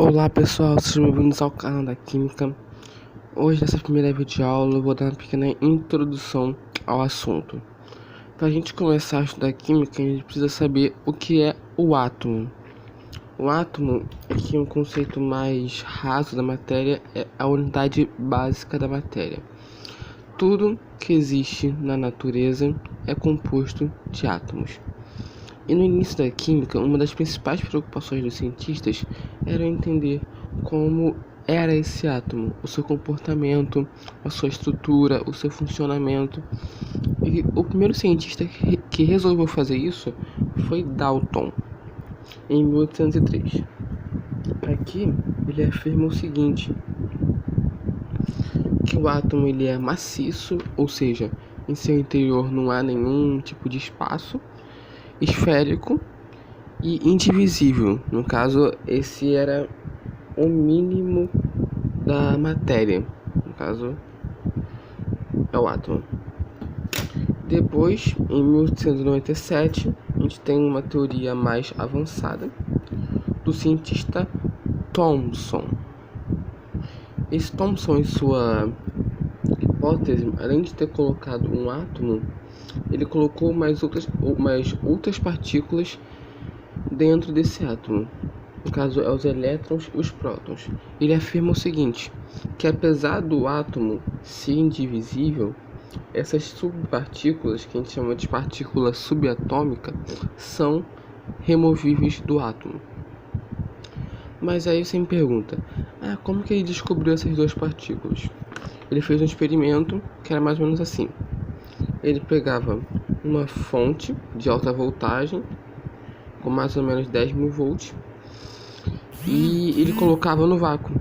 Olá pessoal, sejam bem-vindos ao canal da Química. Hoje, nessa primeira videoaula, eu vou dar uma pequena introdução ao assunto. Para a gente começar a estudar Química, a gente precisa saber o que é o átomo. O átomo, aqui um conceito mais raso da matéria, é a unidade básica da matéria. Tudo que existe na natureza é composto de átomos. E no início da química, uma das principais preocupações dos cientistas era entender como era esse átomo, o seu comportamento, a sua estrutura, o seu funcionamento. E o primeiro cientista que resolveu fazer isso foi Dalton, em 1803. Aqui ele afirma o seguinte, que o átomo ele é maciço, ou seja, em seu interior não há nenhum tipo de espaço, esférico e indivisível. No caso, esse era o mínimo da matéria. No caso, é o átomo. Depois, em 1897, a gente tem uma teoria mais avançada do cientista Thomson. Esse Thomson, em sua hipótese, além de ter colocado um átomo, ele colocou mais outras partículas dentro desse átomo. No caso, é os elétrons e os prótons. Ele afirma o seguinte, que apesar do átomo ser indivisível, essas subpartículas, que a gente chama de partícula subatômica, são removíveis do átomo. Mas aí você me pergunta, como que ele descobriu essas duas partículas? Ele fez um experimento que era mais ou menos assim. Ele pegava uma fonte de alta voltagem, com mais ou menos 10.000 volts, e ele colocava no vácuo.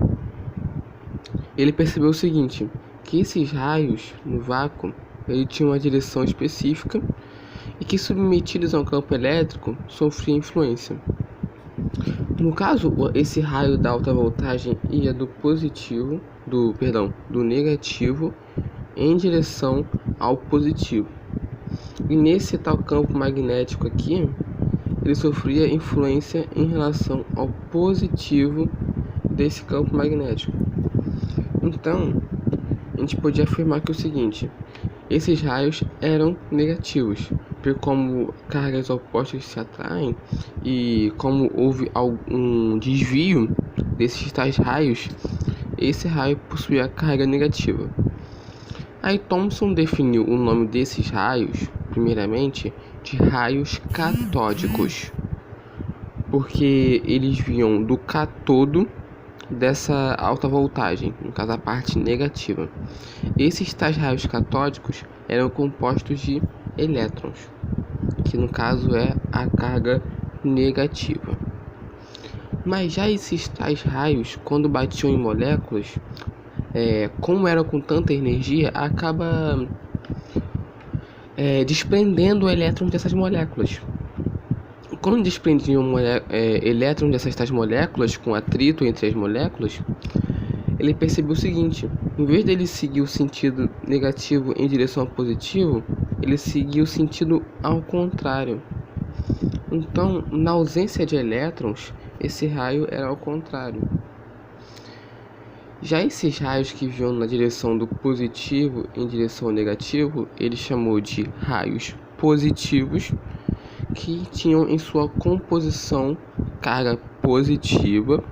Ele percebeu o seguinte, que esses raios no vácuo, ele tinha uma direção específica e que submetidos a um campo elétrico sofriam influência. No caso, esse raio da alta voltagem ia do negativo em direção ao positivo. E nesse tal campo magnético aqui, ele sofria influência em relação ao positivo desse campo magnético. Então, a gente podia afirmar que é o seguinte, esses raios eram negativos, porque como cargas opostas se atraem e como houve algum desvio desses tais raios, esse raio possuía carga negativa. Aí Thomson definiu o nome desses raios, primeiramente, de raios catódicos, porque eles vinham do catodo dessa alta voltagem, no caso a parte negativa. Esses tais raios catódicos eram compostos de elétrons, que no caso é a carga negativa. Mas já esses tais raios, quando batiam em moléculas, como eram com tanta energia, acaba desprendendo elétrons dessas moléculas. Quando desprendiam elétrons dessas tais moléculas, com atrito entre as moléculas, ele percebeu o seguinte, em vez dele seguir o sentido negativo em direção ao positivo, ele seguia o sentido ao contrário. Então, na ausência de elétrons, esse raio era ao contrário. Já esses raios que vinham na direção do positivo em direção ao negativo, ele chamou de raios positivos, que tinham em sua composição carga positiva,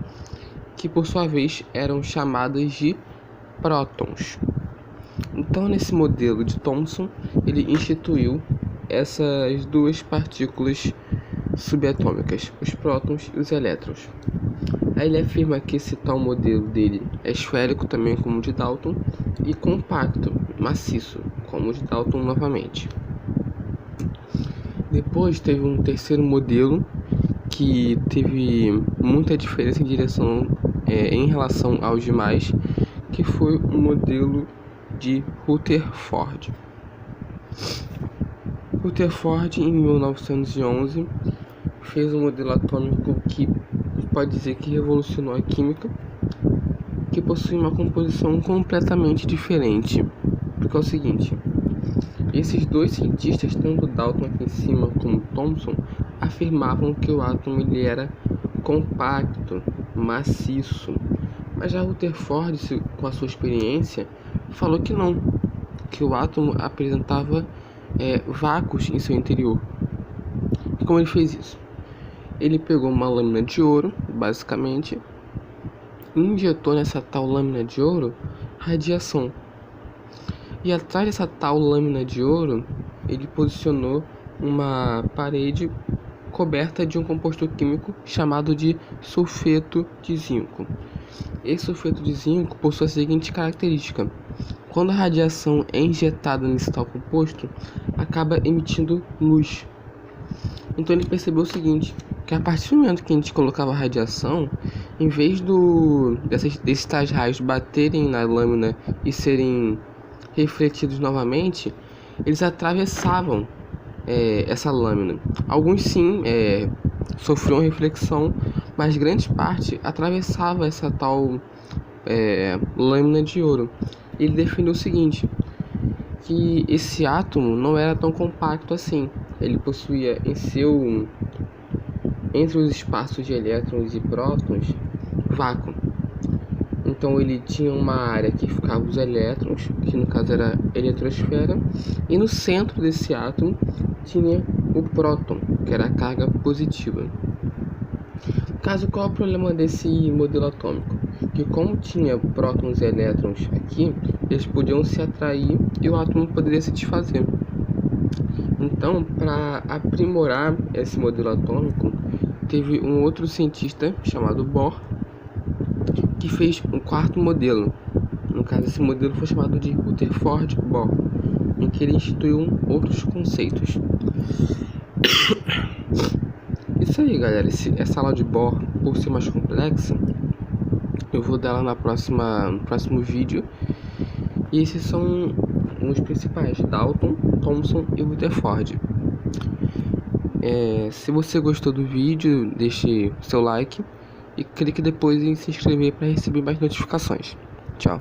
que por sua vez eram chamadas de prótons. Então, nesse modelo de Thomson, ele instituiu essas duas partículas subatômicas, os prótons e os elétrons. Aí ele afirma que esse tal modelo dele é esférico também como o de Dalton e compacto, maciço, como o de Dalton novamente. Depois teve um terceiro modelo que teve muita diferença em relação aos demais, que foi o modelo de Rutherford. Rutherford, em 1911, fez um modelo atômico que pode dizer que revolucionou a química, que possui uma composição completamente diferente. Porque é o seguinte, esses dois cientistas, tanto Dalton aqui em cima como Thomson, afirmavam que o átomo ele era compacto, maciço. Mas já Rutherford, com a sua experiência, falou que não, que o átomo apresentava vácuos em seu interior. E como ele fez isso? Ele pegou uma lâmina de ouro, basicamente, e injetou nessa tal lâmina de ouro radiação. E atrás dessa tal lâmina de ouro, ele posicionou uma parede coberta de um composto químico chamado de sulfeto de zinco. Esse sulfeto de zinco possui a seguinte característica: quando a radiação é injetada nesse tal composto, acaba emitindo luz. Então ele percebeu o seguinte, que a partir do momento que a gente colocava a radiação, em vez desses tais raios baterem na lâmina e serem refletidos novamente, eles atravessavam essa lâmina. Alguns sim sofriam reflexão, mas grande parte atravessava essa tal lâmina de ouro. Ele definiu o seguinte, que esse átomo não era tão compacto assim. Ele possuía entre os espaços de elétrons e prótons, vácuo. Então ele tinha uma área que ficava os elétrons, que no caso era a eletrosfera, e no centro desse átomo tinha o próton, que era a carga positiva. No caso, qual é o problema desse modelo atômico? Que como tinha prótons e elétrons aqui, eles podiam se atrair e o átomo poderia se desfazer. Então, para aprimorar esse modelo atômico, teve um outro cientista chamado Bohr, que fez um quarto modelo. No caso, esse modelo foi chamado de Rutherford-Bohr, em que ele instituiu outros conceitos. Isso aí, galera. Essa aula de Bohr, por ser mais complexa, eu vou dar ela no próximo vídeo. E esses são os principais: Dalton, Thomson e Rutherford. Se você gostou do vídeo, deixe seu like e clique depois em se inscrever para receber mais notificações. Tchau.